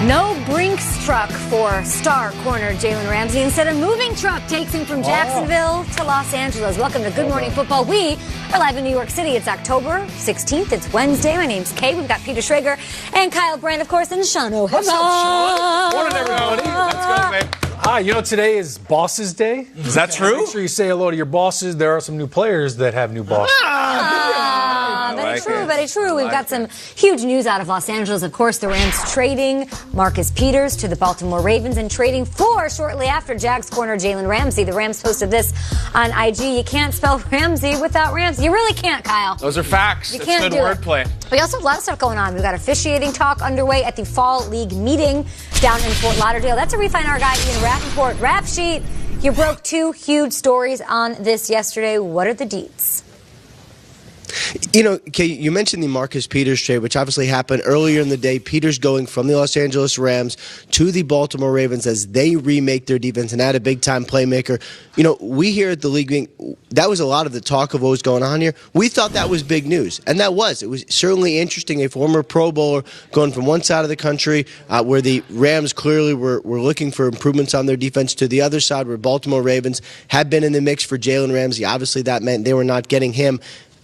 No Brinks truck for star corner Jalen Ramsey. Instead, a moving truck takes him from Jacksonville to Los Angeles. Welcome to Good Morning Football. We are live in New York City. It's October 16th. It's Wednesday. My name's Kay. We've got Peter Schrager and Kyle Brandt, of course, and Sean O'Hara. What's up, Sean? Morning, everybody. Let's go, babe. Hi, you know today is Bosses Day? Is that true? Make sure you say hello to your bosses. There are some new players that have new bosses. Very true. We've got some huge news out of Los Angeles. Of course, the Rams trading Marcus Peters to the Baltimore Ravens and trading for, shortly after, Jags corner Jalen Ramsey. The Rams posted this on IG. You can't spell Ramsey without Ramsey. You really can't, Kyle. Those are facts. You it's can't good do wordplay. We also have a lot of stuff going on. We've got officiating talk underway at the Fall League meeting down in Fort Lauderdale. That's where we find our guy, Ian Rappaport. Rap Sheet, you broke two huge stories on this yesterday. What are the deets? You know, Kay, you mentioned the Marcus Peters trade, which obviously happened earlier in the day. Peters going from the Los Angeles Rams to the Baltimore Ravens as they remake their defense and add a big-time playmaker. You know, we here at the league, that was a lot of the talk of what was going on here. We thought that was big news, and that was. It was certainly interesting, a former Pro Bowler going from one side of the country where the Rams clearly were looking for improvements on their defense to the other side where Baltimore Ravens had been in the mix for Jalen Ramsey. Obviously, that meant they were not getting him.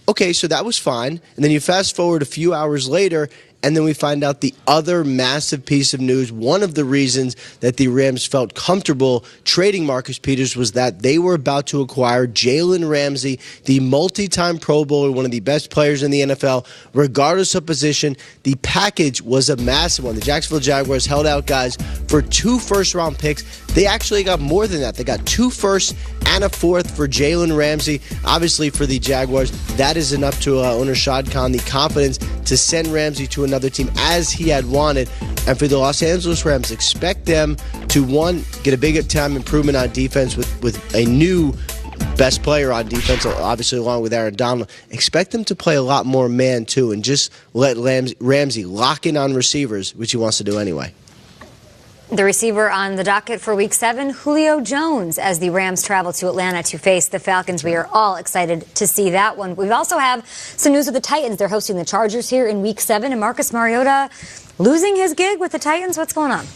Okay, so that was fine. And then you fast forward a few hours later, and then we find out the other massive piece of news. One of the reasons that the Rams felt comfortable trading Marcus Peters was that they were about to acquire Jalen Ramsey, the multi-time Pro Bowler, one of the best players in the NFL. Regardless of position, the package was a massive one. The Jacksonville Jaguars held out guys for 2 first-round picks. They actually got more than that. They got 2 firsts and a 4th for Jalen Ramsey. Obviously, for the Jaguars, that is enough to owner Shad Khan the confidence to send Ramsey to another team as he had wanted. And for the Los Angeles Rams, expect them to, one, get a big time improvement on defense with a new best player on defense, obviously along with Aaron Donald. Expect them to play a lot more man, too, and just let Ramsey lock in on receivers, which he wants to do anyway. The receiver on the docket for Week 7, Julio Jones, as the Rams travel to Atlanta to face the Falcons. We are all excited to see that one. We also have some news with the Titans. They're hosting the Chargers here in Week 7, and Marcus Mariota losing his gig with the Titans. What's going on?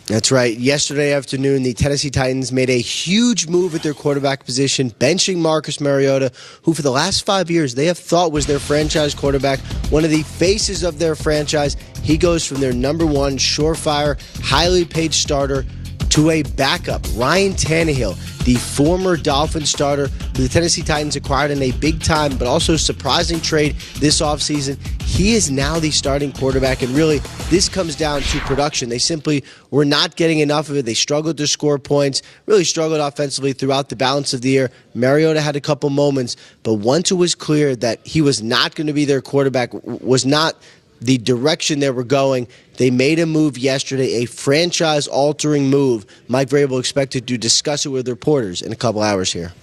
That's right. Yesterday afternoon, the Tennessee Titans made a huge move at their quarterback position, benching Marcus Mariota, who for the last 5 years they have thought was their franchise quarterback, one of the faces of their franchise. He goes from their number one, surefire, highly paid starter to a backup. Ryan Tannehill, the former Dolphins starter, who the Tennessee Titans acquired in a big-time but also surprising trade this offseason. He is now the starting quarterback, and really, this comes down to production. They simply were not getting enough of it. They struggled to score points, really struggled offensively throughout the balance of the year. Mariota had a couple moments, but once it was clear that he was not going to be their quarterback, was not the direction they were going, they made a move yesterday, a franchise-altering move. Mike Vrabel expected to discuss it with reporters in a couple hours here.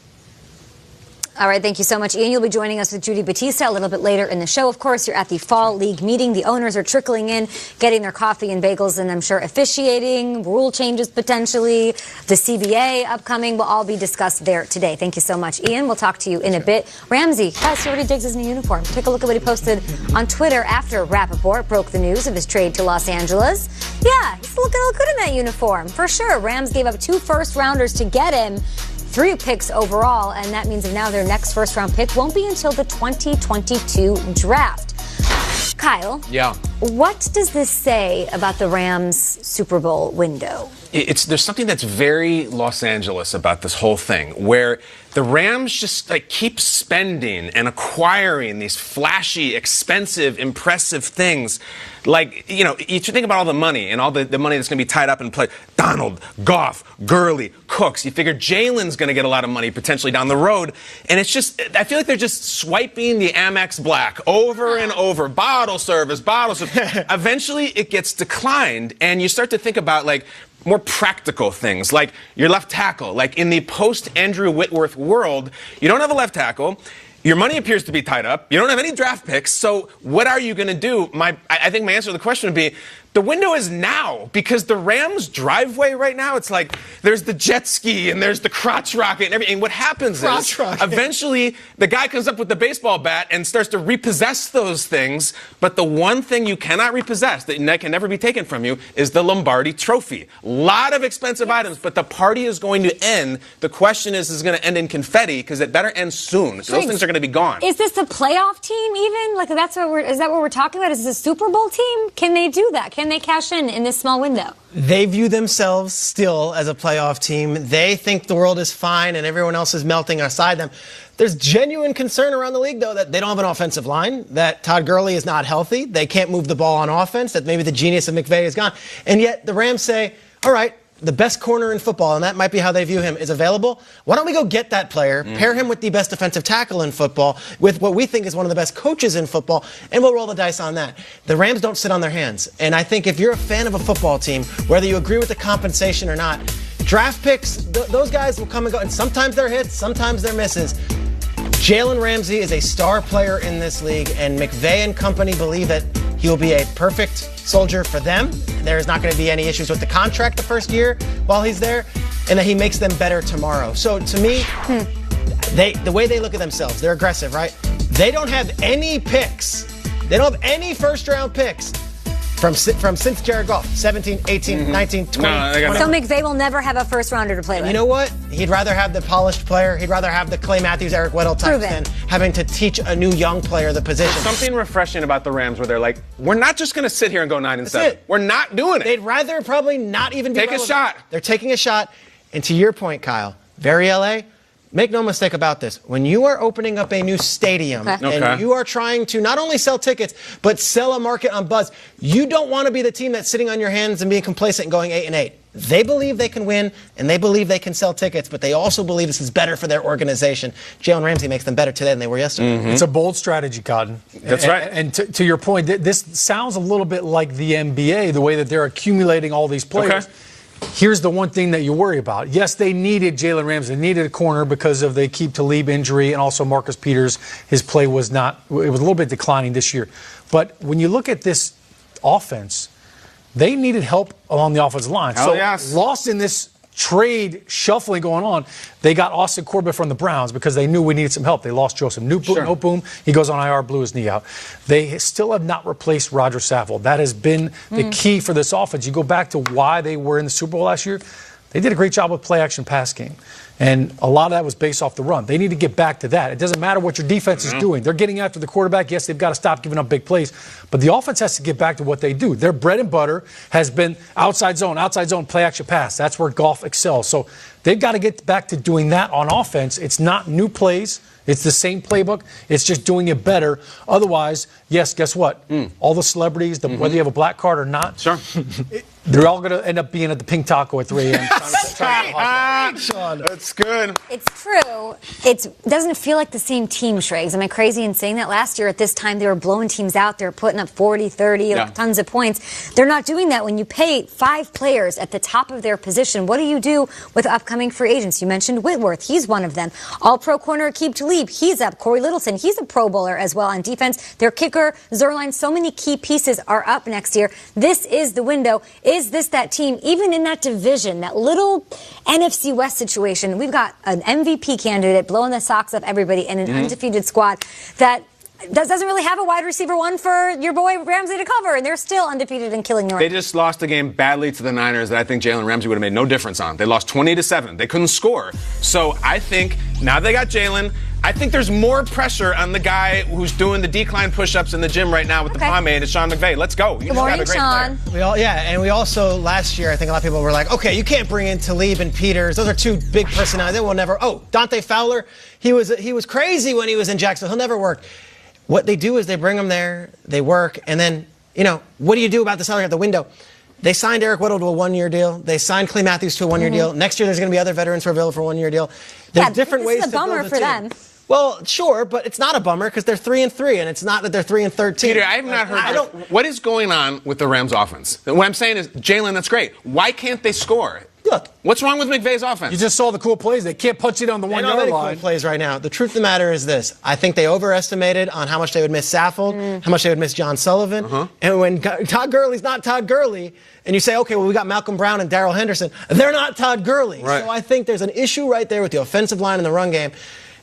All right, thank you so much, Ian. You'll be joining us with Judy Batista a little bit later in the show. Of course, you're at the Fall League meeting. The owners are trickling in, getting their coffee and bagels, and I'm sure officiating, rule changes potentially, the CBA upcoming will all be discussed there today. Thank you so much, Ian. We'll talk to you in a bit. Ramsey, guys, he already digs his new uniform. Take a look at what he posted on Twitter after Rappaport broke the news of his trade to Los Angeles. Yeah, he's looking all good in that uniform, for sure. Rams gave up 2 first-rounders to get him. 3 picks overall, and that means that now their next first-round pick won't be until the 2022 draft. Kyle, what does this say about the Rams' Super Bowl window? There's something that's very Los Angeles about this whole thing, where the Rams just keep spending and acquiring these flashy, expensive, impressive things. You think about all the money and all the money that's going to be tied up in play. Donald, Goff, Gurley, Cooks. You figure Jalen's going to get a lot of money potentially down the road. And it's just, I feel like they're just swiping the Amex Black over and over. Bottle service. Eventually it gets declined, and you start to think about more practical things, like your left tackle. Like in the post-Andrew Whitworth world, you don't have a left tackle. Your money appears to be tied up. You don't have any draft picks. So what are you going to do? I think my answer to the question would be, the window is now, because the Rams' driveway right now, it's like there's the jet ski and there's the crotch rocket and everything. And what happens is eventually the guy comes up with the baseball bat and starts to repossess those things. But the one thing you cannot repossess, that can never be taken from you, is the Lombardi Trophy. A lot of expensive items, but the party is going to end. The question is it going to end in confetti? Because it better end soon. So those things are going to be gone. Is this the playoff team even? Like, is that what we're talking about? Is this a Super Bowl team? Can they do that? Can they cash in this small window? They view themselves still as a playoff team. They think the world is fine and everyone else is melting aside them. There's genuine concern around the league, though, that they don't have an offensive line, that Todd Gurley is not healthy, they can't move the ball on offense, that maybe the genius of McVay is gone. And yet the Rams say, all right, the best corner in football, and that might be how they view him, is available. Why don't we go get that player, pair him with the best defensive tackle in football, with what we think is one of the best coaches in football, and we'll roll the dice on that. The Rams don't sit on their hands. And I think if you're a fan of a football team, whether you agree with the compensation or not, draft picks, those guys will come and go. And sometimes they're hits, sometimes they're misses. Jalen Ramsey is a star player in this league, and McVay and company believe that he will be a perfect soldier for them. There's not going to be any issues with the contract the first year while he's there, and that he makes them better tomorrow. So to me, the way they look at themselves, they're aggressive, right? They don't have any picks. They don't have any first-round picks from since Jared Goff, 17, 18, 19, 20. So McVay will never have a first-rounder to play with. You know what? He'd rather have the polished player. He'd rather have the Clay Matthews, Eric Weddle type than having to teach a new young player the position. There's something refreshing about the Rams where they're like, we're not just going to sit here and go 9-7. We're not doing it. They'd rather probably not even be relevant. A shot. They're taking a shot. And to your point, Kyle, very LA, make no mistake about this. When you are opening up a new stadium and you are trying to not only sell tickets, but sell a market on buzz, you don't want to be the team that's sitting on your hands and being complacent and going 8-8. They believe they can win, and they believe they can sell tickets, but they also believe this is better for their organization. Jalen Ramsey makes them better today than they were yesterday. It's a bold strategy, Cotton. That's right. And to your point, this sounds a little bit like the NBA, the way that they're accumulating all these players. Here's the one thing that you worry about. Yes, they needed Jalen Ramsey. They needed a corner because of the Aqib Talib injury, and also Marcus Peters. His play was it was a little bit declining this year. But when you look at this offense, they needed help along the offensive line. Lost in this trade shuffling going on, they got Austin Corbett from the Browns because they knew we needed some help. They lost Joseph Noteboom. He goes on IR, blew his knee out. They still have not replaced Roger Saffold. That has been the key for this offense. You go back to why they were in the Super Bowl last year. They did a great job with play-action pass game. And a lot of that was based off the run. They need to get back to that. It doesn't matter what your defense is doing. They're getting after the quarterback. Yes, they've got to stop giving up big plays. But the offense has to get back to what they do. Their bread and butter has been outside zone, play-action pass. That's where Goff excels. So they've got to get back to doing that on offense. It's not new plays. It's the same playbook. It's just doing it better. Otherwise, yes, guess what? All the celebrities, whether you have a black card or not, they're all going to end up being at the Pink Taco at 3 a.m. That's good. It's true. It doesn't feel like the same team, Shregs. Am I crazy in saying that? Last year at this time, they were blowing teams out. They were putting up 40, 30, tons of points. They're not doing that. When you pay 5 players at the top of their position, what do you do with upcoming free agents? You mentioned Whitworth. He's one of them. All-pro corner Aqib Talib. He's up. Corey Littleton. He's a Pro Bowler as well on defense. Their kicker, Zerline. So many key pieces are up next year. This is the window. Is this that team, even in that division, that little NFC West situation? We've got an MVP candidate blowing the socks off everybody and an undefeated squad that doesn't really have a wide receiver one for your boy Ramsey to cover, and they're still undefeated and killing the Rams. They just lost a game badly to the Niners that I think Jalen Ramsey would have made no difference on. They lost 20-7. They couldn't score. So I think now they got Jalen. I think there's more pressure on the guy who's doing the decline push-ups in the gym right now with the pomade. It's Sean McVay. Let's go. Good morning, Sean. And we also, last year, I think a lot of people were like, okay, you can't bring in Talib and Peters. Those are 2 big personalities. They will never. Oh, Dante Fowler, he was crazy when he was in Jacksonville. He'll never work. What they do is they bring them there, they work, and then, what do you do about the salary at the window? They signed Eric Weddle to a 1-year deal. They signed Clay Matthews to a 1-year deal. Next year, there's going to be other veterans who are available for a 1-year deal. There's different ways to build a team. This is a bummer for them. Well, sure, but it's not a bummer because they're 3-3, and it's not that they're 3-13. Peter, I have not heard. What is going on with the Rams offense? What I'm saying is, Jalen, that's great. Why can't they score? Look, What's wrong with McVay's offense? You just saw the cool plays. They can't punch it on the they don't 1 have yard any line. cool plays right now. The truth of the matter is this. I think they overestimated on how much they would miss Saffold, how much they would miss John Sullivan. And when Todd Gurley's not Todd Gurley, and you say, okay, well, we got Malcolm Brown and Darrell Henderson, they're not Todd Gurley. Right. So I think there's an issue right there with the offensive line and the run game.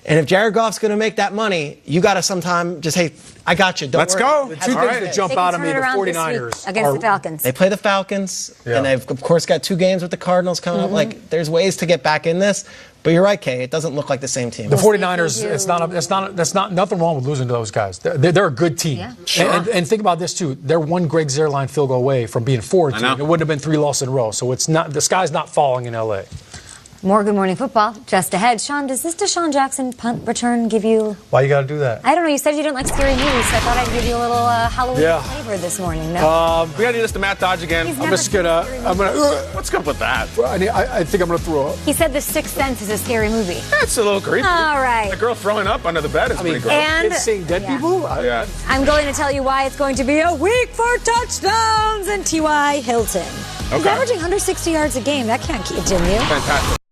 And if Jared Goff's going to make that money, you got to sometime just, hey, I got you. Don't Let's worry. go. The two things that jump They can out at turn me, it the around this 49ers week against the Falcons. They play the Falcons, Yeah. and they've, of course, got 2 games with the Cardinals coming up. Like, there's ways to get back in this. But you're right, Kay. It doesn't look like the same team. The We'll see 49ers, if that's not nothing wrong with losing to those guys. They're a good team. Yeah. Sure. And think about this too. They're one Greg Zuerlein field goal away from being 4-2. know. It wouldn't have been 3 losses in a row. So it's not, the sky's not falling in LA. More Good Morning Football just ahead. Sean, does this Deshaun Jackson punt return give you... Why you got to do that? I don't know. You said you didn't like scary movies, so I thought I'd give you a little Halloween Yeah. flavor this morning. No? We gotta do this to Matt Dodge again. He's I'm never just seen gonna. a scary I'm movie. gonna. What's up with that? I think I'm gonna throw up. He said The Sixth Sense is a scary movie. That's a little creepy. All right. The girl throwing up under the bed is pretty gross. And Kids seeing dead yeah. people. Yeah. I'm going to tell you why it's going to be a week for touchdowns and T.Y. Hilton. He's Okay. averaging 160 yards a game. That can't continue. Fantastic.